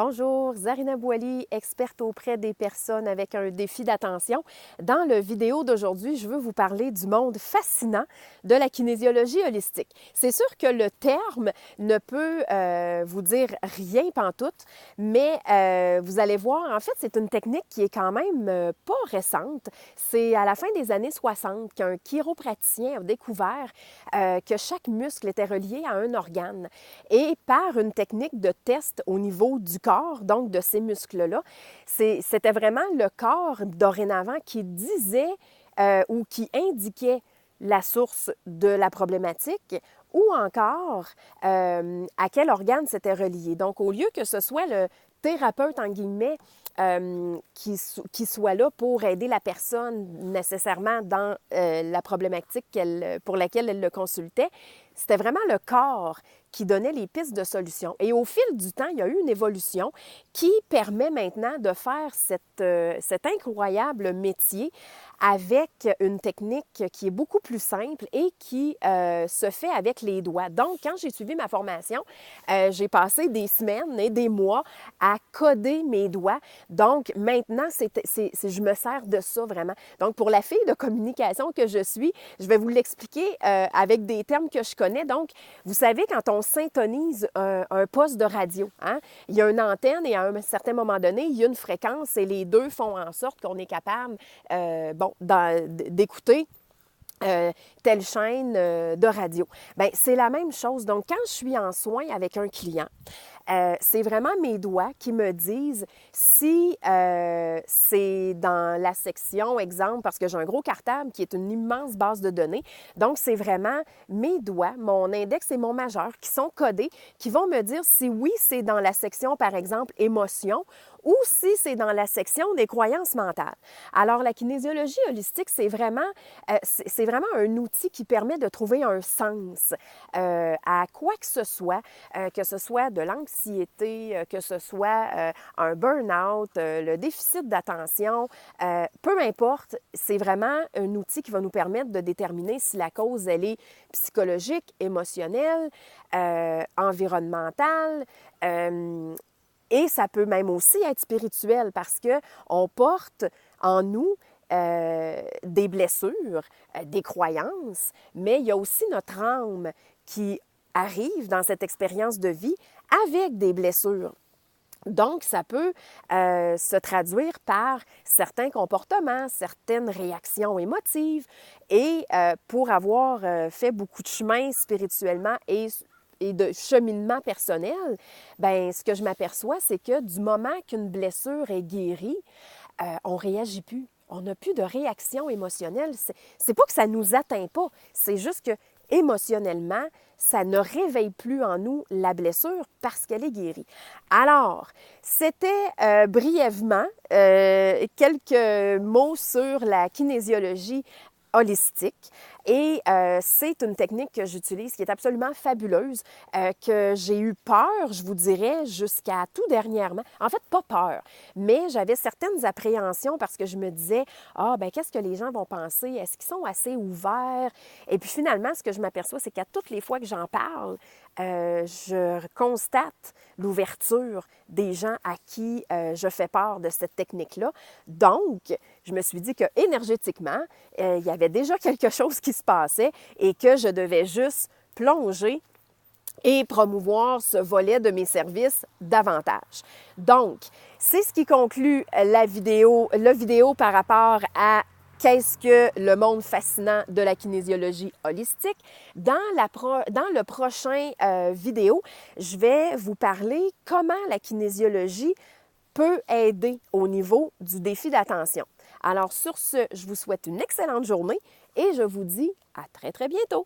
Bonjour, Zarina Boily, experte auprès des personnes avec un défi d'attention. Dans la vidéo d'aujourd'hui, je veux vous parler du monde fascinant de la kinésiologie holistique. C'est sûr que le terme ne peut vous dire rien pantoute, mais vous allez voir, en fait, c'est une technique qui est quand même pas récente. C'est à la fin des années 60 qu'un chiropraticien a découvert que chaque muscle était relié à un organe. Et par une technique de test au niveau du corps, donc de ces muscles-là, c'était vraiment le corps dorénavant qui disait ou qui indiquait la source de la problématique ou encore à quel organe c'était relié. Donc, au lieu que ce soit le thérapeute, en guillemets, qui soit là pour aider la personne nécessairement dans la problématique pour laquelle elle le consultait, c'était vraiment le corps qui donnait les pistes de solution. Et au fil du temps, il y a eu une évolution qui permet maintenant de faire cet incroyable métier avec une technique qui est beaucoup plus simple et qui se fait avec les doigts. Donc, quand j'ai suivi ma formation, j'ai passé des semaines et des mois à coder mes doigts. Donc, maintenant, je me sers de ça vraiment. Donc, pour la fille de communication que je suis, je vais vous l'expliquer avec des termes que je connais. Donc, vous savez, quand on syntonise un poste de radio, hein, il y a une antenne et à un certain moment donné, il y a une fréquence et les deux font en sorte qu'on est capable, d'écouter telle chaîne de radio. Bien, c'est la même chose. Donc, quand je suis en soin avec un client, c'est vraiment mes doigts qui me disent si c'est dans la section, exemple, parce que j'ai un gros cartable qui est une immense base de données. Donc, c'est vraiment mes doigts, mon index et mon majeur qui sont codés, qui vont me dire si oui, c'est dans la section, par exemple, émotion, ou si c'est dans la section des croyances mentales. Alors, la kinésiologie holistique, c'est vraiment un outil qui permet de trouver un sens à quoi que ce soit de l'anxiété, que ce soit un burn-out, le déficit d'attention, peu importe, c'est vraiment un outil qui va nous permettre de déterminer si la cause, elle est psychologique, émotionnelle, environnementale, et ça peut même aussi être spirituel parce qu'on porte en nous des blessures, des croyances, mais il y a aussi notre âme qui arrive dans cette expérience de vie avec des blessures. Donc, ça peut se traduire par certains comportements, certaines réactions émotives et pour avoir fait beaucoup de chemin spirituellement et de cheminement personnel, bien, ce que je m'aperçois, c'est que du moment qu'une blessure est guérie, on ne réagit plus. On n'a plus de réaction émotionnelle. C'est pas que ça ne nous atteint pas, c'est juste que émotionnellement, ça ne réveille plus en nous la blessure parce qu'elle est guérie. Alors, c'était brièvement quelques mots sur la kinésiologie holistique et c'est une technique que j'utilise qui est absolument fabuleuse, que j'ai eu peur, je vous dirais, jusqu'à tout dernièrement. En fait, pas peur, mais j'avais certaines appréhensions parce que je me disais « Ah, ben qu'est-ce que les gens vont penser? Est-ce qu'ils sont assez ouverts? » Et puis finalement, ce que je m'aperçois, c'est qu'à toutes les fois que j'en parle, je constate l'ouverture des gens à qui je fais part de cette technique-là. Donc, je me suis dit que énergétiquement, il y avait déjà quelque chose qui se passait et que je devais juste plonger et promouvoir ce volet de mes services davantage. Donc, c'est ce qui conclut la vidéo par rapport à qu'est-ce que le monde fascinant de la kinésiologie holistique. Dans le prochain vidéo, je vais vous parler comment la kinésiologie peut aider au niveau du défi d'attention. Alors sur ce, je vous souhaite une excellente journée et je vous dis à très, très bientôt.